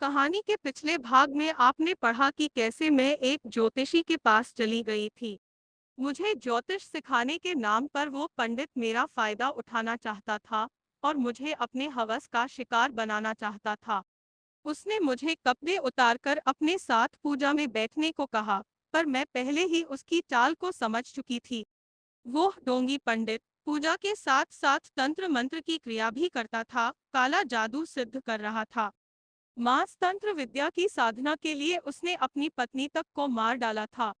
कहानी के पिछले भाग में आपने पढ़ा कि कैसे मैं एक ज्योतिषी के पास चली गई थी। मुझे ज्योतिष सिखाने के नाम पर वो पंडित मेरा फायदा उठाना चाहता था और मुझे अपने हवस का शिकार बनाना चाहता था। उसने मुझे कपड़े उतारकर अपने साथ पूजा में बैठने को कहा, पर मैं पहले ही उसकी चाल को समझ चुकी थी। वो ढोंगी पंडित पूजा के साथ साथ तंत्र मंत्र की क्रिया भी करता था, काला जादू सिद्ध कर रहा था। मांस तंत्र विद्या की साधना के लिए उसने अपनी पत्नी तक को मार डाला था।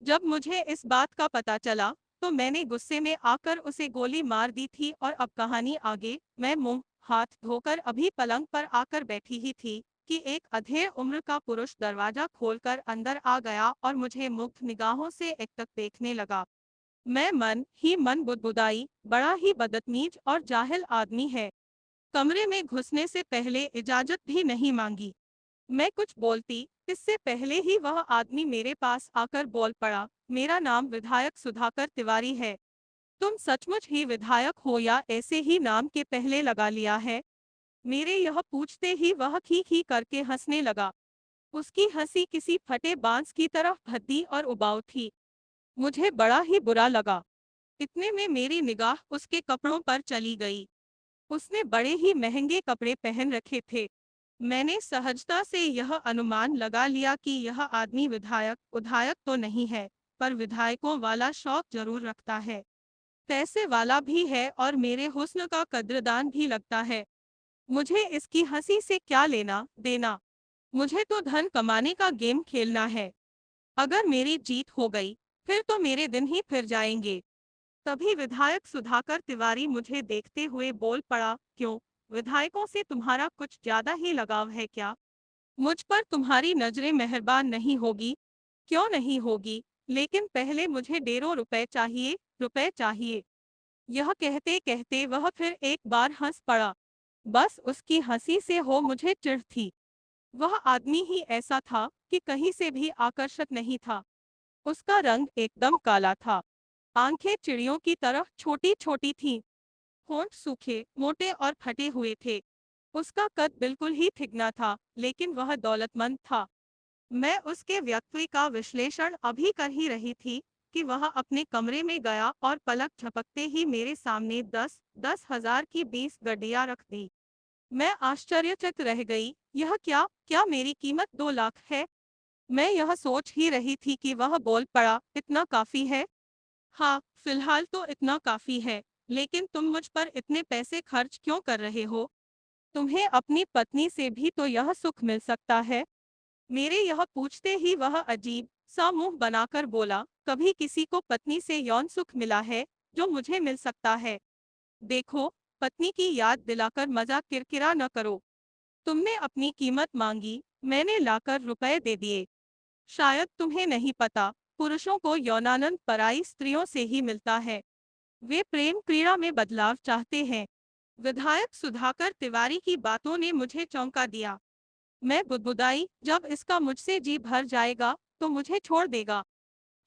जब मुझे इस बात का पता चला तो मैंने गुस्से में आकर उसे गोली मार दी थी और अब कहानी आगे। मैं मुंह हाथ धोकर अभी पलंग पर आकर बैठी ही थी कि एक अधेड़ उम्र का पुरुष दरवाजा खोलकर अंदर आ गया और मुझे मुग्ध निगाहों से एकटक देखने लगा। मैं मन ही मन बुदबुदाई, बड़ा ही बदतमीज और जाहिल आदमी है। कमरे में घुसने से पहले इजाजत भी नहीं मांगी। मैं कुछ बोलती इससे पहले ही वह आदमी मेरे पास आकर बोल पड़ा, मेरा नाम विधायक सुधाकर तिवारी है। तुम सचमुच ही विधायक हो या ऐसे ही नाम के पहले लगा लिया है? मेरे यह पूछते ही वह खी करके हंसने लगा। उसकी हंसी किसी फटे बांस की तरह भद्दी और उबाऊ थी। मुझे बड़ा ही बुरा लगा। इतने में मेरी निगाह उसके कपड़ों पर चली गई। उसने बड़े ही महंगे कपड़े पहन रखे थे। मैंने सहजता से यह अनुमान लगा लिया कि यह आदमी विधायक उधायक तो नहीं है, पर विधायकों वाला शौक जरूर रखता है। पैसे वाला भी है और मेरे हुस्न का कद्रदान भी लगता है। मुझे इसकी हंसी से क्या लेना देना। मुझे तो धन कमाने का गेम खेलना है। अगर मेरी जीत हो गई फिर तो मेरे दिन ही फिर जाएंगे। तभी विधायक सुधाकर तिवारी मुझे देखते हुए बोल पड़ा, क्यों, विधायकों से तुम्हारा कुछ ज्यादा ही लगाव है क्या? मुझ पर तुम्हारी नजरें मेहरबान नहीं होगी? क्यों नहीं होगी, लेकिन पहले मुझे ढेरों रुपए चाहिए, रुपए चाहिए। यह कहते कहते वह फिर एक बार हंस पड़ा। बस उसकी हंसी से हो मुझे चिढ़ थी। वह आदमी ही ऐसा था कि कहीं से भी आकर्षक नहीं था। उसका रंग एकदम काला था। आंखें चिड़ियों की तरह छोटी छोटी थीं। होंठ सूखे, मोटे और फटे हुए थे। उसका कद बिल्कुल ही थिगना था, लेकिन वह दौलतमंद था। मैं उसके व्यक्ति का विश्लेषण अभी कर ही रही थी कि वह अपने कमरे में गया और पलक झपकते ही मेरे सामने 10,000 की 20 गड्डियां रख दी। मैं आश्चर्यचकित रह गई। यह क्या क्या मेरी कीमत 2 लाख है? मैं यह सोच ही रही थी कि वह बोल पड़ा, इतना काफी है? हाँ, फिलहाल तो इतना काफी है, लेकिन तुम मुझ पर इतने पैसे खर्च क्यों कर रहे हो? तुम्हें अपनी पत्नी से भी तो यह सुख मिल सकता है। मेरे यह पूछते ही वह अजीब सा मुंह बनाकर बोला, कभी किसी को पत्नी से यौन सुख मिला है जो मुझे मिल सकता है? देखो, पत्नी की याद दिलाकर मजाक किरकिरा न करो। तुमने अपनी कीमत मांगी, मैंने लाकर रुपए दे दिए। शायद तुम्हें नहीं पता, पुरुषों को यौनानंद पराई स्त्रियों से ही मिलता है। वे प्रेम क्रीड़ा में बदलाव चाहते हैं। विधायक सुधाकर तिवारी की बातों ने मुझे चौंका दिया। मैं बुदबुदाई, जब इसका मुझसे जी भर जाएगा तो मुझे छोड़ देगा।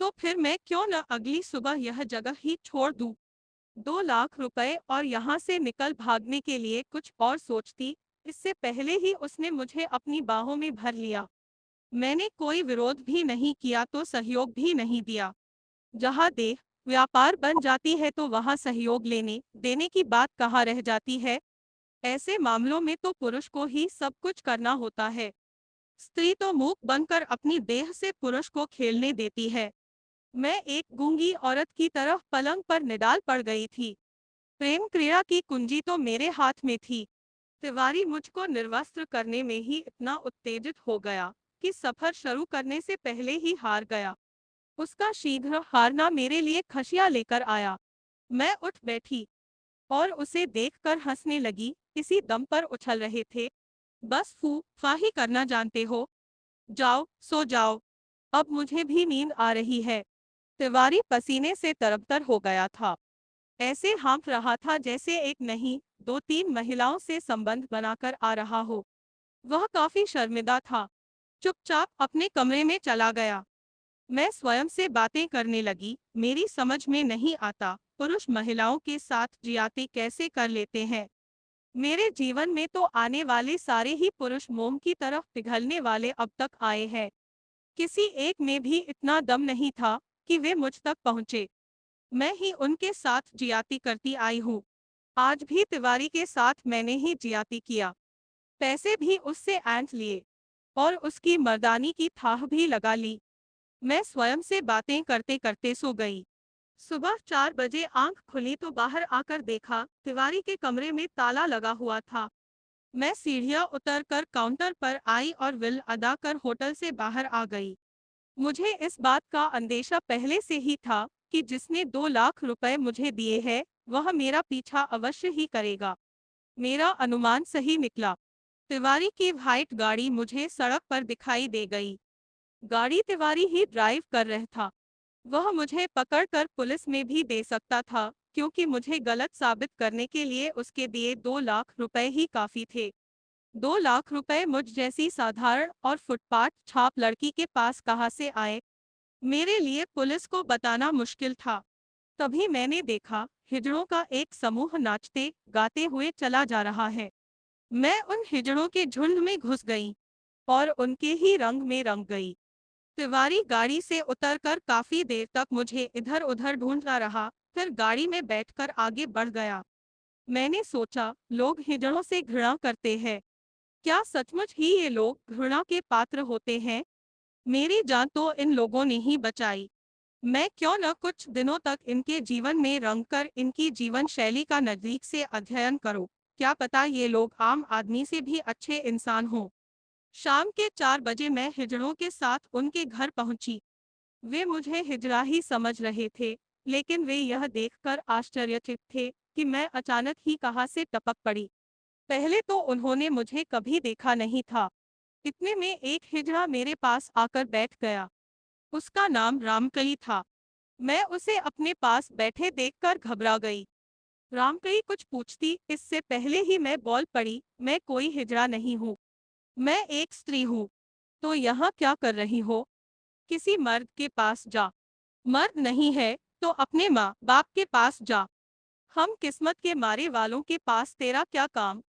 तो फिर मैं क्यों न अगली सुबह यह जगह ही छोड़ दूं। 2 लाख रुपए और यहाँ से निकल भागने के लिए कुछ और सोचती, इससे पहले ही उसने मुझे अपनी बाहों में भर लिया। मैंने कोई विरोध भी नहीं किया तो सहयोग भी नहीं दिया। जहाँ देह व्यापार बन जाती है तो वहाँ सहयोग लेने देने की बात कहाँ रह जाती है। ऐसे मामलों में तो पुरुष को ही सब कुछ करना होता है। स्त्री तो मूक बनकर अपनी देह से पुरुष को खेलने देती है। मैं एक गूंगी औरत की तरह पलंग पर निडाल पड़ गई थी। प्रेम क्रिया की कुंजी तो मेरे हाथ में थी। तिवारी मुझको निर्वस्त्र करने में ही इतना उत्तेजित हो गया कि सफर शुरू करने से पहले ही हार गया। उसका शीघ्र हारना मेरे लिए खुशियां लेकर आया। मैं उठ बैठी और उसे देखकर हंसने लगी। इसी दम पर उछल रहे थे, बस फू फाही करना जानते हो। जाओ सो जाओ, अब मुझे भी नींद आ रही है। तिवारी पसीने से तरबतर हो गया था। ऐसे हाँफ रहा था जैसे एक नहीं 2-3 महिलाओं से संबंध बनाकर आ रहा हो। वह काफी शर्मिंदा था। चुपचाप अपने कमरे में चला गया। मैं स्वयं से बातें करने लगी। मेरी समझ में नहीं आता पुरुष महिलाओं के साथ जियाते कैसे कर लेते हैं। मेरे जीवन में तो आने वाले सारे ही पुरुष मोम की तरफ पिघलने वाले अब तक आए हैं। किसी एक में भी इतना दम नहीं था कि वे मुझ तक पहुंचे। मैं ही उनके साथ जियाती करती आई हूँ। आज भी तिवारी के साथ मैंने ही जियाती किया। पैसे भी उससे ऐंठ लिए और उसकी मर्दानी की थाह भी लगा ली। मैं स्वयं से बातें करते करते सो गई। सुबह 4 बजे आंख खुली तो बाहर आकर देखा तिवारी के कमरे में ताला लगा हुआ था। मैं सीढ़ियां उतरकर काउंटर पर आई और बिल अदा कर होटल से बाहर आ गई। मुझे इस बात का अंदेशा पहले से ही था कि जिसने 2 लाख रुपए मुझे दिए हैं वह मेरा पीछा अवश्य ही करेगा। मेरा अनुमान सही निकला। तिवारी की व्हाइट गाड़ी मुझे सड़क पर दिखाई दे गई। गाड़ी तिवारी ही ड्राइव कर रहा था। वह मुझे पकड़कर पुलिस में भी दे सकता था, क्योंकि मुझे गलत साबित करने के लिए उसके दिए 2 लाख रुपए ही काफी थे। 2 लाख रुपए मुझ जैसी साधारण और फुटपाथ छाप लड़की के पास कहाँ से आए, मेरे लिए पुलिस को बताना मुश्किल था। तभी मैंने देखा हिजड़ों का एक समूह नाचते गाते हुए चला जा रहा है। मैं उन हिजड़ों के झुंड में घुस गई और उनके ही रंग में रंग गई। तिवारी गाड़ी से उतरकर काफी देर तक मुझे इधर उधर ढूंढता रहा, फिर गाड़ी में बैठकर आगे बढ़ गया। मैंने सोचा, लोग हिजड़ों से घृणा करते हैं। क्या सचमुच ही ये लोग घृणा के पात्र होते हैं? मेरी जान तो इन लोगों ने ही बचाई। मैं क्यों न कुछ दिनों तक इनके जीवन में रंगकर इनकी जीवन शैली का नजदीक से अध्ययन करूं। क्या पता ये लोग आम आदमी से भी अच्छे इंसान हों। शाम के 4 बजे मैं हिजड़ों के साथ उनके घर पहुंची। वे मुझे हिजड़ा ही समझ रहे थे, लेकिन वे यह देखकर आश्चर्यचकित थे कि मैं अचानक ही कहां से टपक पड़ी। पहले तो उन्होंने मुझे कभी देखा नहीं था। इतने में एक हिजड़ा मेरे पास आकर बैठ गया। उसका नाम रामकली था। मैं उसे अपने पास बैठे देखकर घबरा गई। रामकली कुछ पूछती इससे पहले ही मैं बोल पड़ी, मैं कोई हिजड़ा नहीं हूँ। मैं एक स्त्री हूँ। तो यहाँ क्या कर रही हो? किसी मर्द के पास जा। मर्द नहीं है तो अपने माँ बाप के पास जा। हम किस्मत के मारे वालों के पास तेरा क्या काम?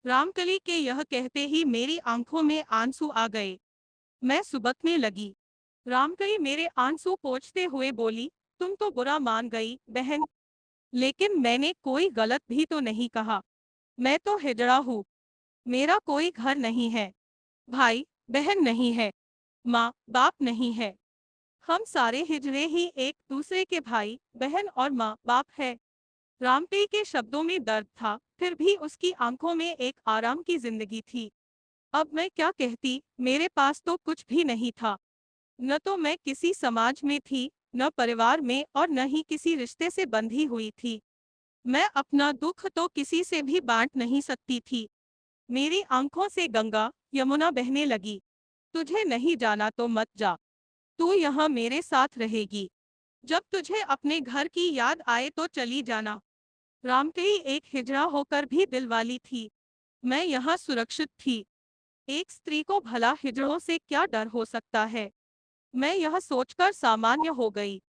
रामकली के यह कहते ही मेरी आंखों में आंसू आ गए। मैं सुबकने लगी। रामकली मेरे आंसू पोंछते हुए बोली, तुम तो बुरा मान गई बहन। लेकिन मैंने कोई गलत भी तो नहीं कहा। मैं तो हिजड़ा हूँ। मेरा कोई घर नहीं है, भाई बहन नहीं है, माँ बाप नहीं है। हम सारे हिजड़े ही एक दूसरे के भाई बहन और माँ बाप है। रामपी के शब्दों में दर्द था, फिर भी उसकी आंखों में एक आराम की जिंदगी थी। अब मैं क्या कहती, मेरे पास तो कुछ भी नहीं था। न तो मैं किसी समाज में थी, न परिवार में और न ही किसी रिश्ते से बंधी हुई थी। मैं अपना दुख तो किसी से भी बांट नहीं सकती थी। मेरी आंखों से गंगा यमुना बहने लगी। तुझे नहीं जाना तो मत जा। तू यहाँ मेरे साथ रहेगी। जब तुझे अपने घर की याद आए तो चली जाना। रामकली एक हिजड़ा होकर भी दिलवाली थी। मैं यहाँ सुरक्षित थी। एक स्त्री को भला हिजड़ों से क्या डर हो सकता है? मैं यह सोचकर सामान्य हो गई।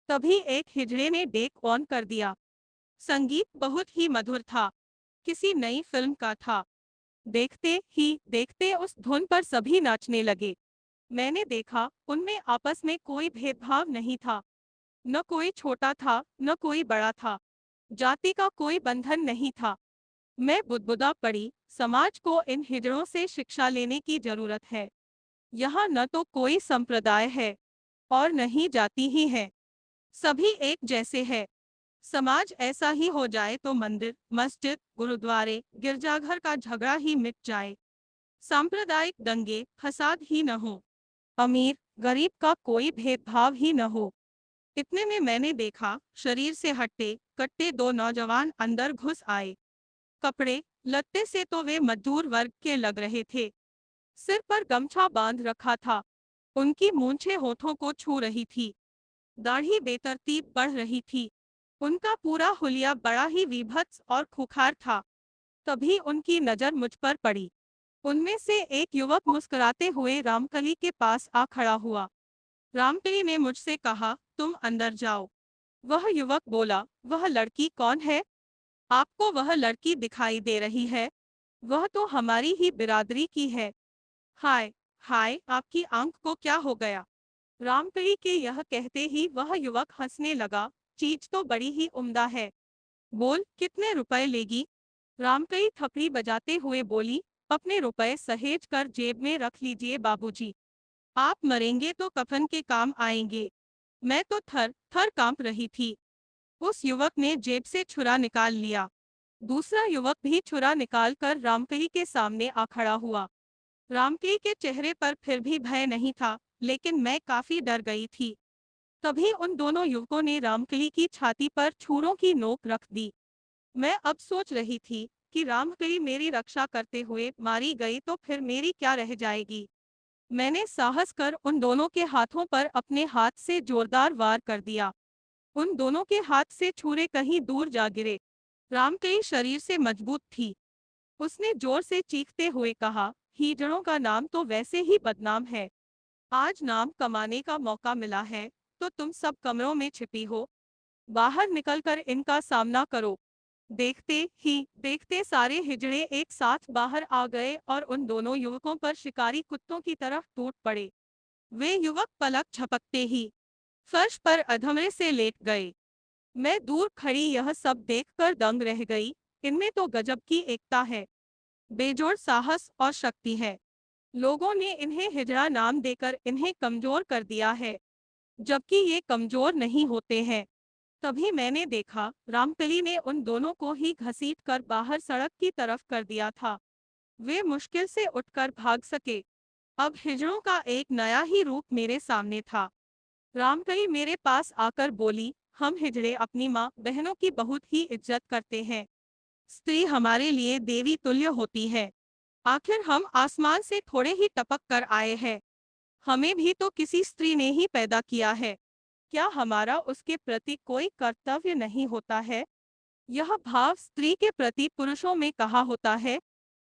तभी एक हिजड़े ने डेक ऑन कर दिया। संगीत बहुत ही मधुर था, किसी नई फिल्म का था। देखते ही देखते उस धुन पर सभी नाचने लगे। मैंने देखा उनमें आपस में कोई भेदभाव नहीं था। न कोई छोटा था न कोई बड़ा था। जाति का कोई बंधन नहीं था। मैं बुदबुदा पड़ी, समाज को इन हिजड़ों से शिक्षा लेने की जरूरत है। यहाँ न तो कोई संप्रदाय है और न ही जाति ही है। सभी एक जैसे है। समाज ऐसा ही हो जाए तो मंदिर मस्जिद गुरुद्वारे गिरजाघर का झगड़ा ही मिट जाए। सांप्रदायिक दंगे फसाद ही न हो। अमीर गरीब का कोई भेदभाव ही न हो। इतने में मैंने देखा शरीर से हट्टे कट्टे 2 नौजवान अंदर घुस आए। कपड़े लत्ते से तो वे मजदूर वर्ग के लग रहे थे। सिर पर गमछा बांध रखा था। उनकी मूंछें होठों को छू रही थी। दाढ़ी बेतरतीब बढ़ रही थी। उनका पूरा हुलिया बड़ा ही विभत्स और खुखार था। तभी उनकी नजर मुझ पर पड़ी। उनमें से एक युवक मुस्कुराते हुए रामकली के पास आ खड़ा हुआ। रामकली ने मुझसे कहा, तुम अंदर जाओ। वह युवक बोला, वह लड़की कौन है? आपको वह लड़की दिखाई दे रही है? वह तो हमारी ही बिरादरी की है। हाय, हाय, आपकी आंख को क्या हो गया? रामकली के यह कहते ही वह युवक हंसने लगा। चीज तो बड़ी ही उम्दा है। बोल, कितने रुपए लेगी? रामकली थपड़ी बजाते हुए बोली, अपने रुपए सहेज कर जेब में रख लीजिए बाबूजी। आप मरेंगे तो कफन के काम आएंगे। मैं तो थर थर कांप रही थी। उस युवक ने जेब से छुरा निकाल लिया। दूसरा युवक भी छुरा निकालकर रामकली के सामने आ खड़ा हुआ। रामकली के चेहरे पर फिर भी भय नहीं था, लेकिन मैं काफी डर गई थी। तभी उन दोनों युवकों ने रामकली की छाती पर छुरों की नोक रख दी। मैं अब सोच रही थी कि रामकली मेरी रक्षा करते हुए मारी गई तो फिर मेरी क्या रह जाएगी। मैंने साहस कर उन दोनों के हाथों पर अपने हाथ से जोरदार वार कर दिया। उन दोनों के हाथ से छुरे कहीं दूर जा गिरे। रामकली शरीर से मजबूत थी। उसने जोर से चीखते हुए कहा, हिजड़ों का नाम तो वैसे ही बदनाम है। आज नाम कमाने का मौका मिला है, तो तुम सब कमरों में छिपी हो। बाहर निकलकर इनका सामना करो। देखते सारे हिजड़े एक साथ बाहर आ गए और उन दोनों युवकों पर शिकारी कुत्तों की तरफ टूट पड़े। वे युवक पलक झपकते ही फर्श पर अधमरे से लेट गए। मैं दूर खड़ी यह सब देखकर दंग रह गई। इनमें तो गजब की एकता है, बेजोड़ साहस और शक्ति है। लोगों ने इन्हें हिजड़ा नाम देकर इन्हें कमजोर कर दिया है, जबकि ये कमजोर नहीं होते हैं। तभी मैंने देखा, रामकली ने उन दोनों को ही घसीट कर बाहर सड़क की तरफ कर दिया था। वे मुश्किल से उठकर भाग सके। अब हिजड़ों का एक नया ही रूप मेरे सामने था। रामकली मेरे पास आकर बोली, हम हिजड़े अपनी माँ बहनों की बहुत ही इज्जत करते हैं। स्त्री हमारे लिए देवी तुल्य होती है। आखिर हम आसमान से थोड़े ही टपक कर आए हैं। हमें भी तो किसी स्त्री ने ही पैदा किया है। क्या हमारा उसके प्रति कोई कर्तव्य नहीं होता है? यह भाव स्त्री के प्रति पुरुषों में कहा होता है।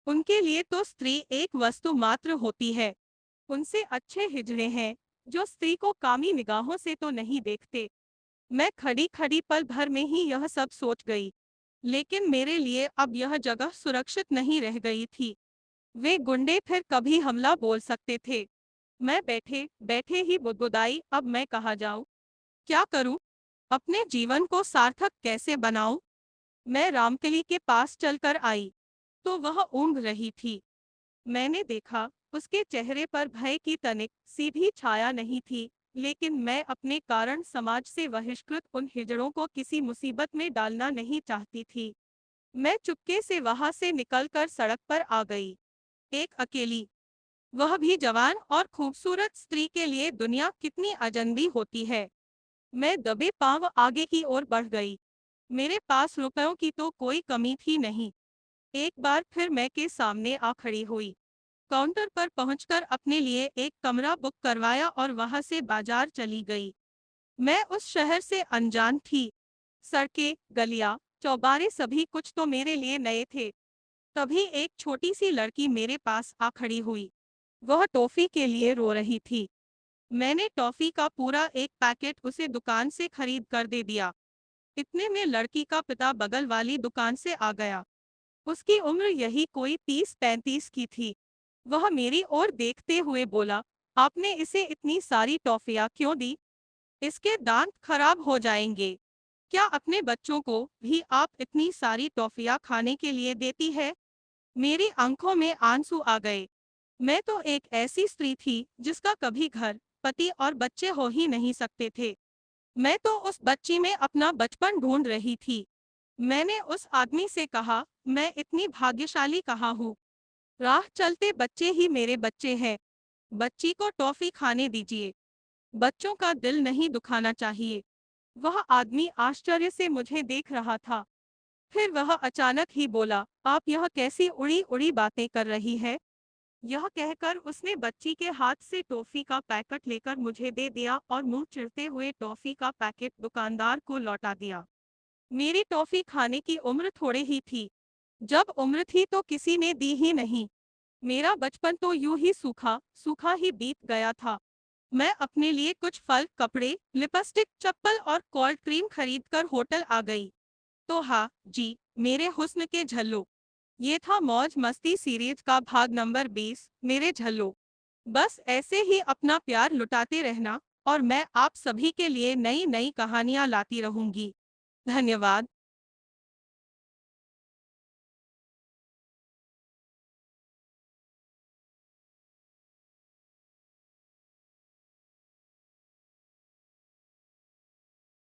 उनके लिए तो स्त्री एक वस्तु मात्र होती है। उनसे अच्छे हिजड़े हैं, जो स्त्री को कामी निगाहों से तो नहीं देखते। मैं खड़ी खड़ी पल भर में ही यह सब सोच गई। लेकिन मेरे लिए अब यह जगह सुरक्षित नहीं रह गई थी। वे गुंडे फिर कभी हमला बोल सकते थे। मैं बैठे बैठे ही बुदबुदाई, अब मैं कहाँ जाऊं? क्या करूं? अपने जीवन को सार्थक कैसे बनाऊं? मैं रामकली के पास चलकर आई, तो वह ऊँघ रही थी। मैंने देखा, उसके चेहरे पर भय की तनिक सी भी छाया नहीं थी, लेकिन मैं अपने कारण समाज से बहिष्कृत उन हिजड़ों को किसी मुसीबत में डालना नहीं चाहती थी। मैं चुपके से वहां से निकलकर सड़क पर आ गई, एक अकेली। वह भी जवान और खूबसूरत स्त्री के लिए दुनिया कितनी अजनबी होती है। मैं दबे पांव आगे की ओर बढ़ गई। मेरे पास रुपयों की तो कोई कमी थी नहीं। एक बार फिर मैं के सामने आ खड़ी हुई। काउंटर पर पहुंचकर अपने लिए एक कमरा बुक करवाया और वहां से बाजार चली गई। मैं उस शहर से अनजान थी। सड़कें, गलियां, चौबारे सभी कुछ तो मेरे लिए नए थे। तभी एक छोटी सी लड़की मेरे पास आ खड़ी हुई। वह टॉफी के लिए रो रही थी। मैंने टॉफी का पूरा एक पैकेट उसे दुकान से खरीद कर दे दिया। इतने में लड़की का पिता बगल वाली दुकान से आ गया। उसकी उम्र यही कोई 30-35 की थी। वह मेरी ओर देखते हुए बोला, आपने इसे इतनी सारी टॉफियां क्यों दी? इसके दांत खराब हो जाएंगे। क्या अपने बच्चों को भी आप इतनी सारी टॉफियां खाने के लिए देती है? मेरी आंखों में आंसू आ गए। मैं तो एक ऐसी स्त्री थी जिसका कभी घर, पति और बच्चे हो ही नहीं सकते थे। मैं तो उस बच्ची में अपना बचपन ढूंढ रही थी। मैंने उस आदमी से कहा, मैं इतनी भाग्यशाली कहाँ हूँ? राह चलते बच्चे ही मेरे बच्चे हैं। बच्ची को टॉफी खाने दीजिए। बच्चों का दिल नहीं दुखाना चाहिए। वह आदमी आश्चर्य से मुझे देख रहा था। फिर वह अचानक ही बोला, आप यह कैसी उड़ी उड़ी बातें कर रही है? यह कहकर उसने बच्ची के हाथ से टॉफी का पैकेट लेकर मुझे दे दिया और मुंह चिढ़ते हुए टॉफी का पैकेट दुकानदार को लौटा दिया। मेरी टॉफी खाने की उम्र थोड़े ही थी। जब उम्र थी तो किसी ने दी ही नहीं। मेरा बचपन तो यूं ही सूखा सूखा ही बीत गया था। मैं अपने लिए कुछ फल, कपड़े, लिपस्टिक, चप्पल और कोल्ड क्रीम खरीद कर होटल आ गई। तो हाँ जी, मेरे हुस्न के झल्लो। ये था मौज मस्ती सीरीज का भाग नंबर 20, मेरे झल्लो। बस ऐसे ही अपना प्यार लुटाते रहना और मैं आप सभी के लिए नई नई कहानियां लाती रहूंगी। धन्यवाद।